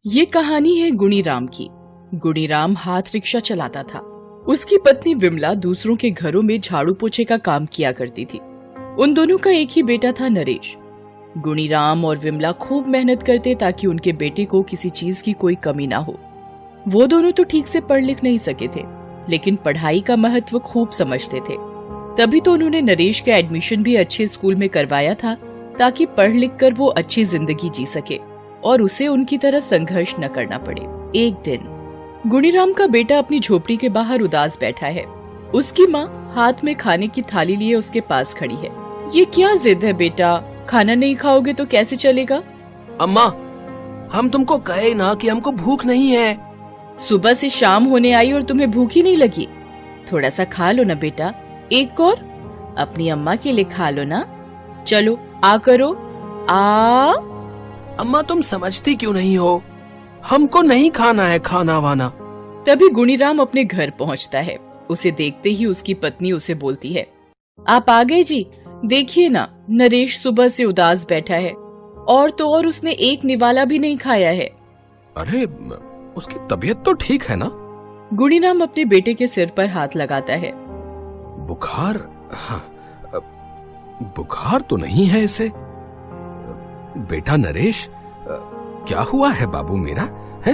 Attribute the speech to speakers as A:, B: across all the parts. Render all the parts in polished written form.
A: ये कहानी है गुणीराम की। गुणीराम हाथ रिक्शा चलाता था। उसकी पत्नी विमला दूसरों के घरों में झाड़ू पोछे का काम किया करती थी। उन दोनों का एक ही बेटा था, नरेश। गुणीराम और विमला खूब मेहनत करते ताकि उनके बेटे को किसी चीज की कोई कमी ना हो। वो दोनों तो ठीक से पढ़ लिख नहीं सके थे, लेकिन पढ़ाई का महत्व खूब समझते थे। तभी तो उन्होंने नरेश का एडमिशन भी अच्छे स्कूल में करवाया था, ताकि पढ़ लिख कर वो अच्छी जिंदगी जी सके और उसे उनकी तरह संघर्ष न करना पड़े। एक दिन गुणीराम का बेटा अपनी झोपड़ी के बाहर उदास बैठा है। उसकी माँ हाथ में खाने की थाली लिए उसके पास खड़ी है। ये क्या जिद है बेटा, खाना नहीं खाओगे तो कैसे चलेगा?
B: अम्मा, हम तुमको कहे ना कि हमको भूख नहीं है।
A: सुबह से शाम होने आई और तुम्हें भूख ही नहीं लगी? थोड़ा सा खा लो ना बेटा, एक और अपनी अम्मा के लिए खा लो ना। चलो आ करो, आ।
B: अम्मा, तुम समझती क्यों नहीं हो? हमको नहीं खाना है खाना वाना।
A: तभी गुणीराम अपने घर पहुंचता है। उसे देखते ही उसकी पत्नी उसे बोलती है, आप आ गए जी। देखिए ना, नरेश सुबह से उदास बैठा है और तो और उसने एक निवाला भी नहीं खाया है।
B: अरे, उसकी तबीयत तो ठीक है ना?
A: गुणीराम अपने बेटे के सिर पर हाथ लगाता है।
B: बुखार? हाँ, बुखार तो नहीं है इसे। बेटा नरेश, क्या हुआ है बाबू मेरा? है?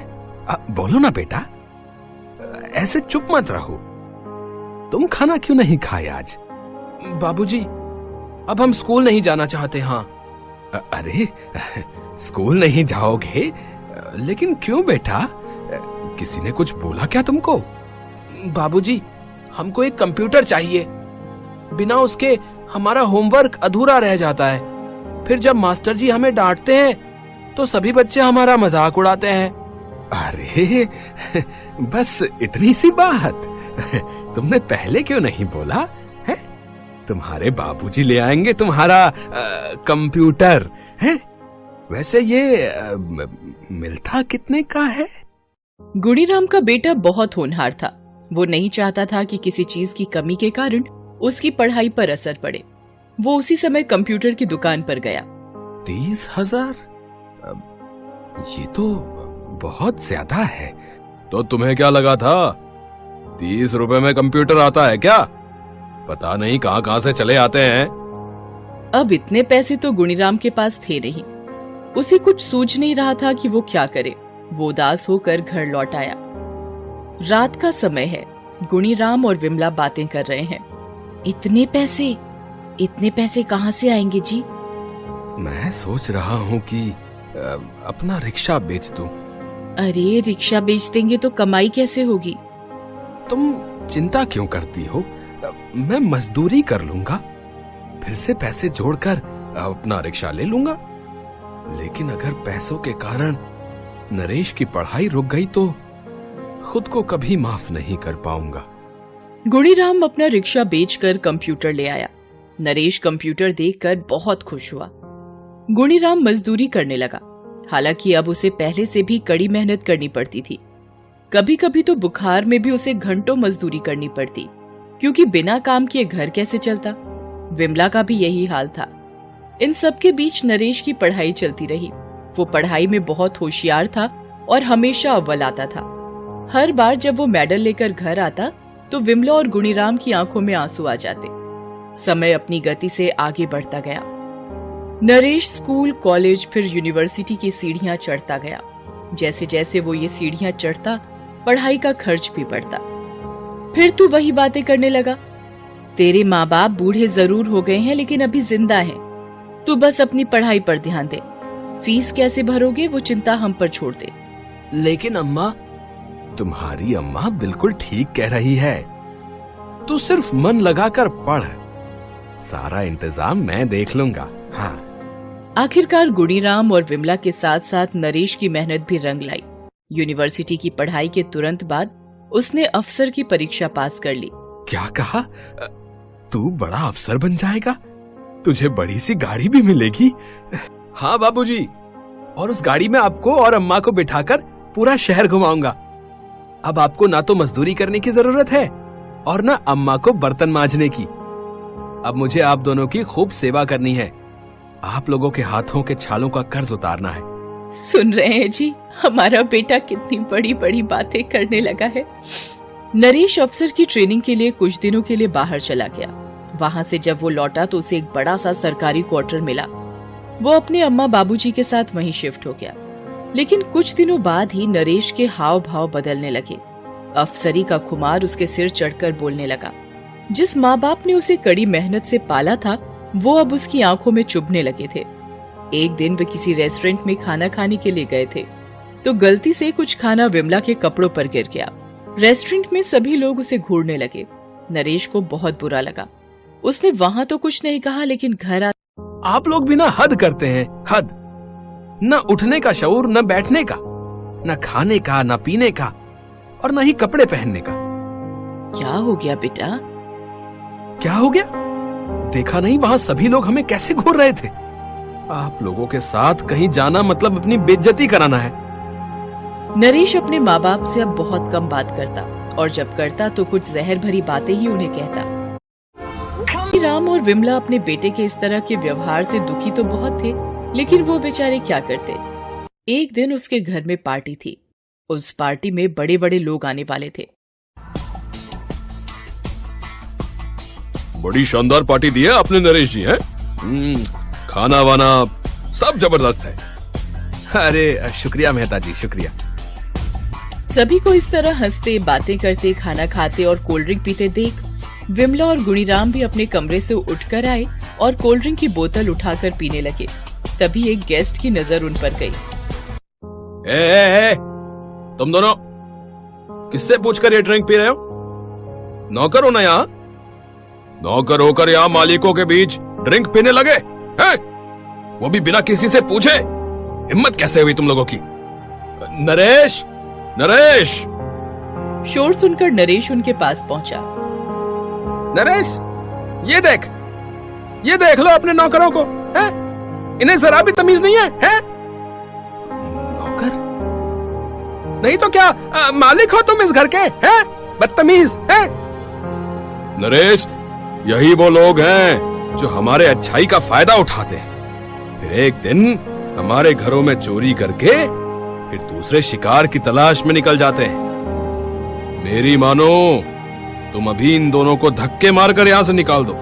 B: बोलो ना बेटा, ऐसे चुप मत रहो। तुम खाना क्यों नहीं खाए आज? बाबूजी, अब हम स्कूल नहीं जाना चाहते। हाँ। अरे, स्कूल नहीं जाओगे? लेकिन क्यों बेटा? किसी ने कुछ बोला क्या तुमको? बाबूजी, हमको एक कंप्यूटर चाहिए। बिना उसके हमारा होमवर्क अधूरा रह जाता है। फिर जब मास्टर जी हमें डांटते हैं तो सभी बच्चे हमारा मजाक उड़ाते हैं। अरे, बस इतनी सी बात। तुमने पहले क्यों नहीं बोला है? तुम्हारे बाबूजी ले आएंगे तुम्हारा कंप्यूटर है। वैसे ये मिलता कितने का है?
A: गुणीराम का बेटा बहुत होनहार था। वो नहीं चाहता था कि किसी चीज की कमी के कारण उसकी पढ़ाई पर असर पड़े। वो उसी समय कंप्यूटर की दुकान पर गया।
B: 30,000? ये तो बहुत ज्यादा है। तो तुम्हें क्या लगा था 30 रुपए में कंप्यूटर आता है क्या? पता नहीं कहां कहां से चले आते हैं।
A: अब इतने पैसे तो गुणीराम के पास थे नहीं। उसे कुछ सूझ नहीं रहा था कि वो क्या करे। वो उदास होकर घर लौट आया। रात का समय है। गुणीराम और विमला बातें कर रहे हैं। इतने पैसे कहाँ से आएंगे जी?
B: मैं सोच रहा हूँ कि अपना रिक्शा बेच दूं।
A: अरे, रिक्शा बेच देंगे तो कमाई कैसे होगी?
B: तुम चिंता क्यों करती हो? मैं मजदूरी कर लूंगा, फिर से पैसे जोड़कर अपना रिक्शा ले लूंगा। लेकिन अगर पैसों के कारण नरेश की पढ़ाई रुक गई तो खुद को कभी माफ नहीं कर पाऊंगा।
A: गुणीराम अपना रिक्शा बेचकर कंप्यूटर ले आया। नरेश कंप्यूटर देखकर बहुत खुश हुआ। गुणीराम मजदूरी करने लगा। हालांकि अब उसे पहले से भी कड़ी मेहनत करनी पड़ती थी। कभी कभी तो बुखार में भी उसे घंटों मजदूरी करनी पड़ती, क्योंकि बिना काम किए घर कैसे चलता। विमला का भी यही हाल था। इन सब के बीच नरेश की पढ़ाई चलती रही। वो पढ़ाई में बहुत होशियार था और हमेशा अव्वल आता था। हर बार जब वो मेडल लेकर घर आता तो विमला और गुणीराम की आंखों में आंसू आ जाते। समय अपनी गति से आगे बढ़ता गया। नरेश स्कूल, कॉलेज, फिर यूनिवर्सिटी की सीढ़ियां चढ़ता गया। जैसे जैसे वो ये सीढ़ियां चढ़ता, पढ़ाई का खर्च भी बढ़ता। फिर तू वही बातें करने लगा। तेरे माँ बाप बूढ़े जरूर हो गए हैं, लेकिन अभी जिंदा हैं। तू बस अपनी पढ़ाई पर ध्यान दे। फीस कैसे भरोगे वो चिंता हम पर छोड़ दे।
B: लेकिन अम्मा, तुम्हारी अम्मा बिल्कुल ठीक कह रही है। तू सिर्फ मन लगाकर पढ़, सारा इंतजाम मैं देख लूंगा। हाँ।
A: आखिरकार गुणीराम और विमला के साथ साथ नरेश की मेहनत भी रंग लाई। यूनिवर्सिटी की पढ़ाई के तुरंत बाद उसने अफसर की परीक्षा पास कर ली।
B: क्या कहा? तू बड़ा अफसर बन जाएगा? तुझे बड़ी सी गाड़ी भी मिलेगी? हाँ बाबूजी, और उस गाड़ी में आपको और अम्मा को बिठाकर पूरा शहर घुमाऊंगा। अब आपको ना तो मजदूरी करने की जरूरत है और ना अम्मा को बर्तन मांजने की। अब मुझे आप दोनों की खूब सेवा करनी है। आप लोगों के हाथों के छालों का कर्ज उतारना है।
A: सुन रहे हैं जी, हमारा बेटा कितनी बड़ी बड़ी बातें करने लगा है। नरेश अफसर की ट्रेनिंग के लिए कुछ दिनों के लिए बाहर चला गया। वहां से जब वो लौटा तो उसे एक बड़ा सा सरकारी क्वार्टर मिला। वो अपने अम्मा बाबूजी के साथ वहीं शिफ्ट हो गया। लेकिन कुछ दिनों बाद ही नरेश के हाव भाव बदलने लगे। अफसरी का खुमार उसके सिर चढ़कर बोलने लगा। जिस माँ बाप ने उसे कड़ी मेहनत से पाला था, वो अब उसकी आंखों में चुभने लगे थे। एक दिन वे किसी रेस्टोरेंट में खाना खाने के लिए गए थे तो गलती से कुछ खाना विमला के कपड़ों पर गिर गया। रेस्टोरेंट में सभी लोग उसे घूरने लगे। नरेश को बहुत बुरा लगा। उसने वहां तो कुछ नहीं कहा, लेकिन घर
B: आप लोग भी ना हद करते हैं, हद। न उठने का शऊर, न बैठने का, न खाने का, न पीने का, और न ही कपड़े पहनने का।
A: क्या हो गया बेटा?
B: क्या हो गया? देखा नहीं वहां सभी लोग हमें कैसे घूर रहे थे। आप लोगों के साथ कहीं जाना मतलब अपनी बेइज्जती कराना है।
A: नरेश अपने माँ बाप से अब बहुत कम बात करता, और जब करता तो कुछ जहर भरी बातें ही उन्हें कहता। राम और विमला अपने बेटे के इस तरह के व्यवहार से दुखी तो बहुत थे, लेकिन वो बेचारे क्या करते। एक दिन उसके घर में पार्टी थी। उस पार्टी में बड़े बड़े लोग आने वाले थे।
B: बड़ी शानदार पार्टी दी है आपने नरेश जी, है? खाना वाना सब जबरदस्त है। अरे शुक्रिया मेहता जी, शुक्रिया।
A: सभी को इस तरह हंसते, बातें करते, खाना खाते और कोल्ड ड्रिंक पीते देख विमला और गुणीराम भी अपने कमरे से उठकर आए और कोल्ड ड्रिंक की बोतल उठाकर पीने लगे। तभी एक गेस्ट की नजर उन पर गई।
B: ए, तुम दोनों किससे पूछकर ये ड्रिंक पी रहे हो? नौकर हो ना यहाँ? नौकर होकर यहाँ मालिकों के बीच ड्रिंक पीने लगे हैं? वो भी बिना किसी से पूछे। हिम्मत कैसे हुई तुम लोगों की? नरेश, नरेश!
A: शोर सुनकर नरेश उनके पास पहुंचा।
B: नरेश, ये देख लो अपने नौकरों को, हैं? इन्हें जरा भी तमीज नहीं है, हैं? नौकर नहीं तो क्या मालिक हो तुम इस घर के, हैं? बदतमीज, हैं? नरेश, यही वो लोग हैं जो हमारे अच्छाई का फायदा उठाते हैं, फिर एक दिन हमारे घरों में चोरी करके फिर दूसरे शिकार की तलाश में निकल जाते हैं। मेरी मानो, तुम अभी इन दोनों को धक्के मारकर यहाँ से निकाल दो।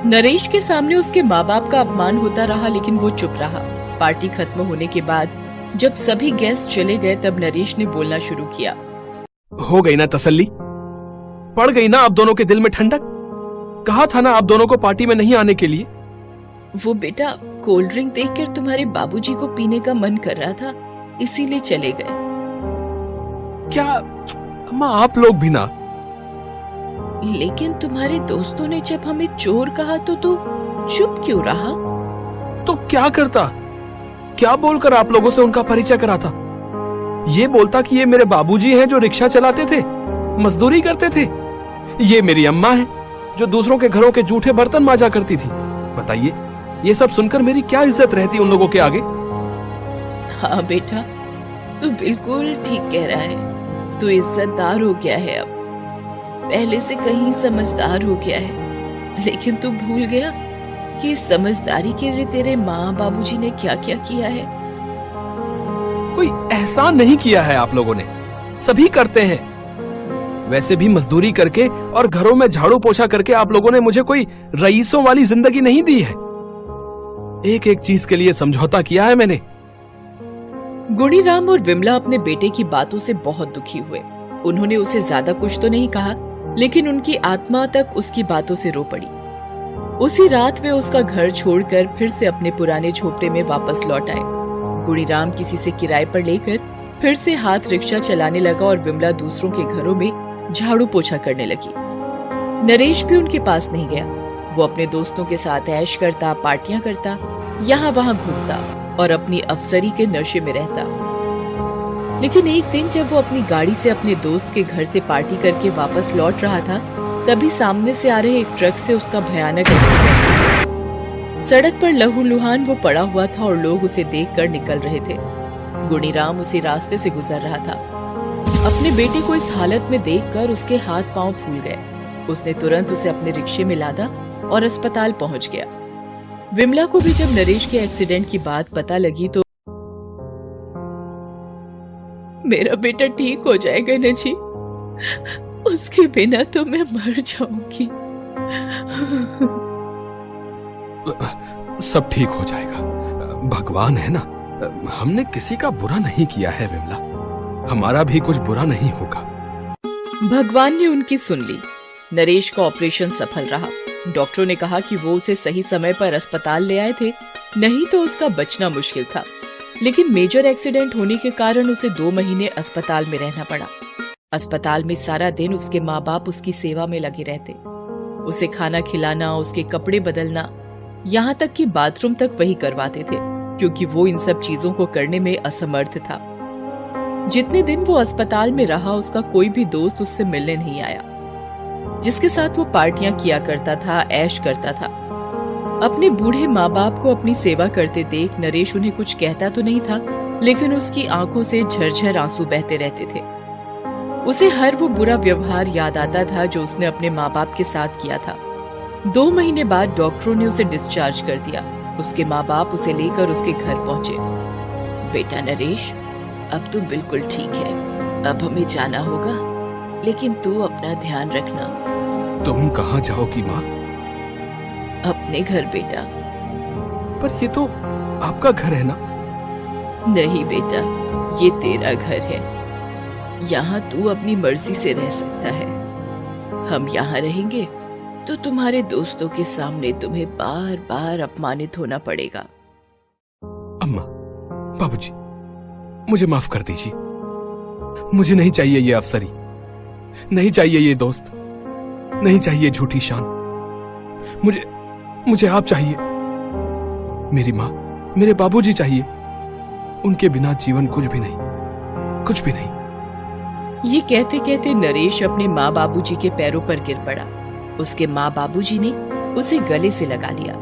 A: नरेश के सामने उसके माँ बाप का अपमान होता रहा, लेकिन वो चुप रहा। पार्टी खत्म होने के बाद जब सभी गेस्ट चले गए तब नरेश ने बोलना शुरू किया।
B: हो गई ना तसल्ली? पड़ गई ना आप दोनों के दिल में ठंडक? कहा था ना आप दोनों को पार्टी में नहीं आने के लिए।
A: वो बेटा कोल्ड ड्रिंक देखकर तुम्हारे बाबूजी को पीने का मन कर रहा था, इसीलिए चले गए।
B: क्या अम्मा, आप लोग भी ना?
A: लेकिन तुम्हारे दोस्तों ने जब हमें चोर कहा तो तू चुप क्यों रहा?
B: तो क्या करता? क्या बोलकर आप लोगों से उनका परिचय कराता? ये बोलता कि ये मेरे बाबूजी हैं जो रिक्शा चलाते थे, मजदूरी करते थे। ये मेरी अम्मा है जो दूसरों के घरों के जूठे बर्तन मांजा करती थी। बताइए, ये सब सुनकर मेरी क्या इज्जत रहती उन लोगों के आगे?
A: हाँ बेटा, तू बिल्कुल ठीक कह रहा है। तू इज्जतदार हो गया है, अब पहले से कहीं समझदार हो गया है। लेकिन तू भूल गया कि इस समझदारी के लिए तेरे माँ बाबूजी ने क्या क्या किया है।
B: कोई एहसान नहीं किया है आप लोगों ने, सभी करते हैं। वैसे भी मजदूरी करके और घरों में झाड़ू पोछा करके आप लोगों ने मुझे कोई रईसों वाली जिंदगी नहीं दी है। एक एक चीज के लिए समझौता किया है मैंने।
A: गुणीराम और विमला अपने बेटे की बातों से बहुत दुखी हुए। उन्होंने उसे ज्यादा कुछ तो नहीं कहा, लेकिन उनकी आत्मा तक उसकी बातों से रो पड़ी। उसी रात वे उसका घर छोड़कर फिर से अपने पुराने झोपड़े में वापस लौट आए। गुणीराम किसी से किराए पर लेकर फिर से हाथ रिक्शा चलाने लगा और विमला दूसरों के घरों में झाड़ू पोछा करने लगी। नरेश भी उनके पास नहीं गया। वो अपने दोस्तों के साथ ऐश करता, पार्टियां करता, यहाँ वहाँ घूमता और अपनी अफसरी के नशे में रहता। लेकिन एक दिन जब वो अपनी गाड़ी से अपने दोस्त के घर से पार्टी करके वापस लौट रहा था, तभी सामने से आ रहे एक ट्रक से उसका भयानक एक्सीडेंट। सड़क पर लहूलुहान वो पड़ा हुआ था और लोग उसे देखकर निकल रहे थे। गुणीराम उसी रास्ते से गुजर रहा था। अपने बेटे को इस हालत में देखकर उसके हाथ पांव फूल गए। उसने तुरंत उसे अपने रिक्शे में लादा और अस्पताल पहुंच गया। विमला को भी जब नरेश के एक्सीडेंट की बात पता लगी तो मेरा बेटा ठीक हो जाएगा ना जी। उसके बिना तो मैं मर जाऊंगी।
B: सब ठीक हो जाएगा, भगवान है ना। हमने किसी का बुरा नहीं किया है विमला, हमारा भी कुछ बुरा नहीं होगा।
A: भगवान ने उनकी सुन ली। नरेश का ऑपरेशन सफल रहा। डॉक्टरों ने कहा कि वो उसे सही समय पर अस्पताल ले आए थे, नहीं तो उसका बचना मुश्किल था। लेकिन मेजर एक्सीडेंट होने के कारण उसे 2 महीने अस्पताल में रहना पड़ा। अस्पताल में सारा दिन उसके माँ बाप उसकी सेवा में लगे रहते। उसे खाना खिलाना, उसके कपड़े बदलना, यहाँ तक कि बाथरूम तक वही करवाते थे, क्योंकि वो इन सब चीजों को करने में असमर्थ था। जितने दिन वो अस्पताल में रहा, उसका कोई भी दोस्त उससे मिलने नहीं आया। जिसके साथ वो पार्टियां किया करता था, ऐश करता था। अपने बूढ़े माँ बाप को अपनी सेवा करते देख नरेश उन्हें कुछ कहता तो नहीं था, लेकिन उसकी आंखों से झरझर आंसू बहते रहते थे। उसे हर वो बुरा व्यवहार याद आता था जो उसने अपने माँ बाप के साथ किया था। 2 महीने बाद डॉक्टरों ने उसे डिस्चार्ज कर दिया। उसके माँ बाप उसे लेकर उसके घर पहुंचे। बेटा नरेश, अब तू बिल्कुल ठीक है, अब हमें जाना होगा, लेकिन तू अपना ध्यान रखना।
B: तुम कहाँ जाओगी माँ?
A: अपने घर बेटा।
B: पर ये तो आपका घर है ना?
A: नहीं बेटा, ये तेरा घर है। यहाँ तू अपनी मर्जी से रह सकता है। हम यहाँ रहेंगे तो तुम्हारे दोस्तों के सामने तुम्हें बार बार अपमानित होना पड़ेगा।
B: अम्मा, बाबूजी, मुझे माफ कर दीजिए। मुझे नहीं चाहिए ये अफसरी, नहीं चाहिए ये दोस्त, नहीं चाहिए झूठी शान। मुझे आप चाहिए। मेरी माँ, मेरे बाबूजी चाहिए। उनके बिना जीवन कुछ भी नहीं, कुछ भी नहीं।
A: ये कहते कहते नरेश अपने माँ बाबूजी के पैरों पर गिर पड़ा। उसके माँ बाबूजी ने उसे गले से लगा लिया।